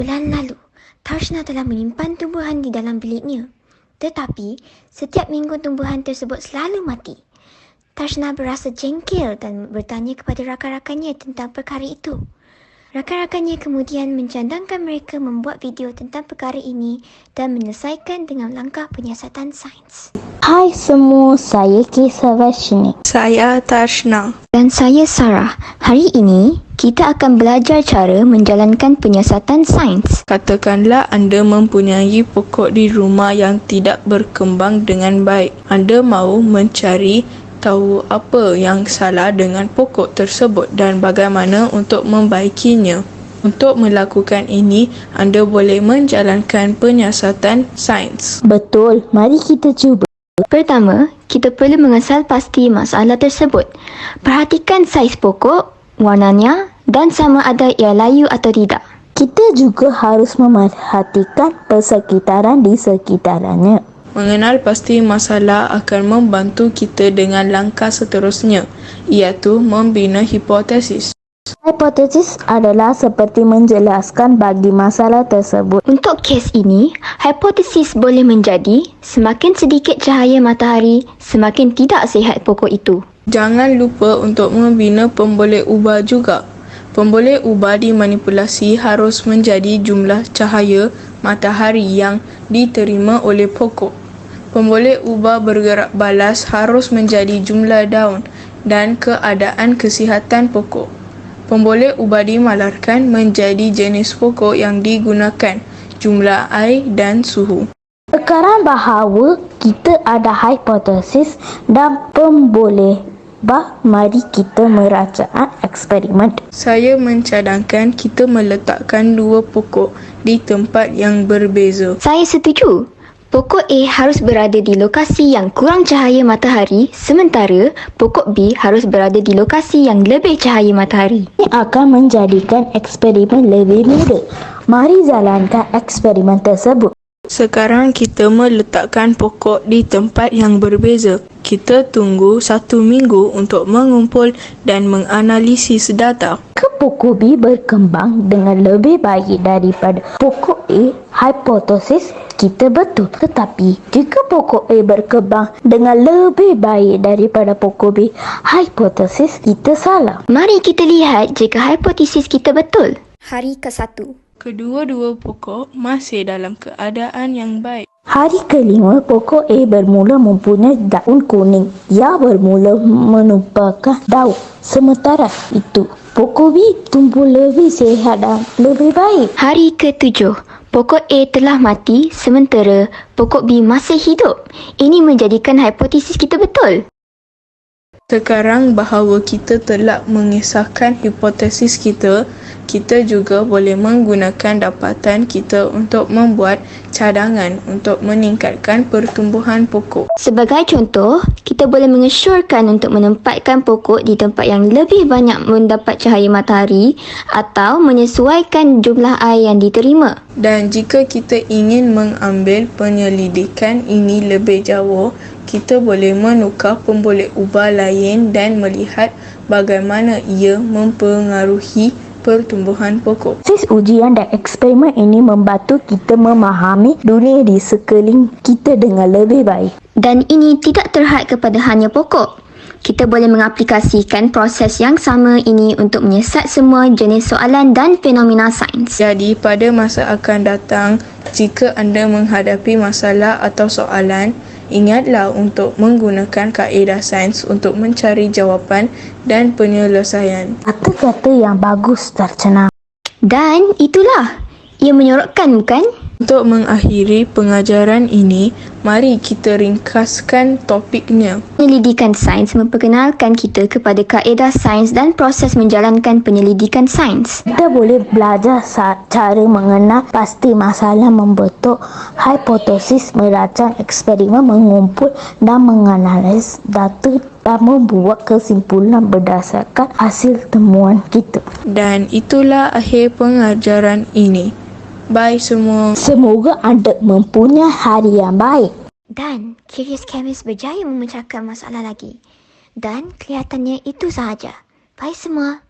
Bulan lalu, Tarshna telah menyimpan tumbuhan di dalam biliknya. Tetapi, setiap minggu tumbuhan tersebut selalu mati. Tarshna berasa jengkel dan bertanya kepada rakan-rakannya tentang perkara itu. Rakan-rakannya kemudian mencadangkan mereka membuat video tentang perkara ini dan menyelesaikan dengan langkah penyiasatan sains. Hai semua, saya Kesavashini. Saya Tarshna. Dan saya Sarah. Hari ini, kita akan belajar cara menjalankan penyiasatan sains. Katakanlah anda mempunyai pokok di rumah yang tidak berkembang dengan baik. Anda mahu mencari tahu apa yang salah dengan pokok tersebut dan bagaimana untuk membaikinya. Untuk melakukan ini, anda boleh menjalankan penyiasatan sains. Betul, mari kita cuba. Pertama, kita perlu mengenal pasti masalah tersebut. Perhatikan saiz pokok, warnanya dan sama ada ia layu atau tidak. Kita juga harus memerhatikan persekitaran di sekitarnya. Mengenal pasti masalah akan membantu kita dengan langkah seterusnya, iaitu membina hipotesis. Hipotesis adalah seperti menjelaskan bagi masalah tersebut. Untuk kes ini, hipotesis boleh menjadi semakin sedikit cahaya matahari, semakin tidak sihat pokok itu. Jangan lupa untuk membina pemboleh ubah juga. Pemboleh ubah dimanipulasi harus menjadi jumlah cahaya matahari yang diterima oleh pokok. Pemboleh ubah bergerak balas harus menjadi jumlah daun dan keadaan kesihatan pokok. Pemboleh ubah dimalarkan menjadi jenis pokok yang digunakan, jumlah air dan suhu. Sekarang bahawa kita ada hipotesis dan pemboleh ubah, mari kita merancang eksperimen. Saya mencadangkan kita meletakkan dua pokok di tempat yang berbeza. Saya setuju. Pokok A harus berada di lokasi yang kurang cahaya matahari, sementara pokok B harus berada di lokasi yang lebih cahaya matahari. Ini akan menjadikan eksperimen lebih mudah. Mari jalankan eksperimen tersebut. Sekarang kita meletakkan pokok di tempat yang berbeza. Kita tunggu 1 minggu untuk mengumpul dan menganalisis data. Jika pokok B berkembang dengan lebih baik daripada pokok A, hipotesis kita betul. Tetapi jika pokok A berkembang dengan lebih baik daripada pokok B, hipotesis kita salah. Mari kita lihat jika hipotesis kita betul. Hari ke-1. Kedua-dua pokok masih dalam keadaan yang baik. Hari kelima, pokok A bermula mempunyai daun kuning. Ia bermula menumpahkan daun. Sementara itu, pokok B tumbuh lebih sihat dan lebih baik. Hari ke-7. Pokok A telah mati sementara pokok B masih hidup. Ini menjadikan hipotesis kita betul. Sekarang bahawa kita telah mengesahkan hipotesis kita, kita juga boleh menggunakan dapatan kita untuk membuat cadangan untuk meningkatkan pertumbuhan pokok. Sebagai contoh, kita boleh mengesyorkan untuk menempatkan pokok di tempat yang lebih banyak mendapat cahaya matahari atau menyesuaikan jumlah air yang diterima. Dan jika kita ingin mengambil penyelidikan ini lebih jauh, kita boleh menukar pemboleh ubah lain dan melihat bagaimana ia mempengaruhi pertumbuhan pokok. Proses ujian dan eksperimen ini membantu kita memahami dunia di sekeliling kita dengan lebih baik. Dan ini tidak terhad kepada hanya pokok. Kita boleh mengaplikasikan proses yang sama ini untuk menyiasat semua jenis soalan dan fenomena sains. Jadi, pada masa akan datang, jika anda menghadapi masalah atau soalan, ingatlah untuk menggunakan kaedah sains untuk mencari jawapan dan penyelesaian. Kata-kata yang bagus tercenang. Dan itulah, ia menyorokkan bukan? Untuk mengakhiri pengajaran ini, mari kita ringkaskan topiknya. Penyelidikan sains memperkenalkan kita kepada kaedah sains dan proses menjalankan penyelidikan sains. Kita boleh belajar cara mengenal pasti masalah, membentuk hipotesis, merancang eksperimen, mengumpul dan menganalisis data dan membuat kesimpulan berdasarkan hasil temuan kita. Dan itulah akhir pengajaran ini. Bye semua. Semoga anda mempunyai hari yang baik. Dan Curious Chemist berjaya memecahkan masalah lagi. Dan kelihatannya itu sahaja. Bye semua.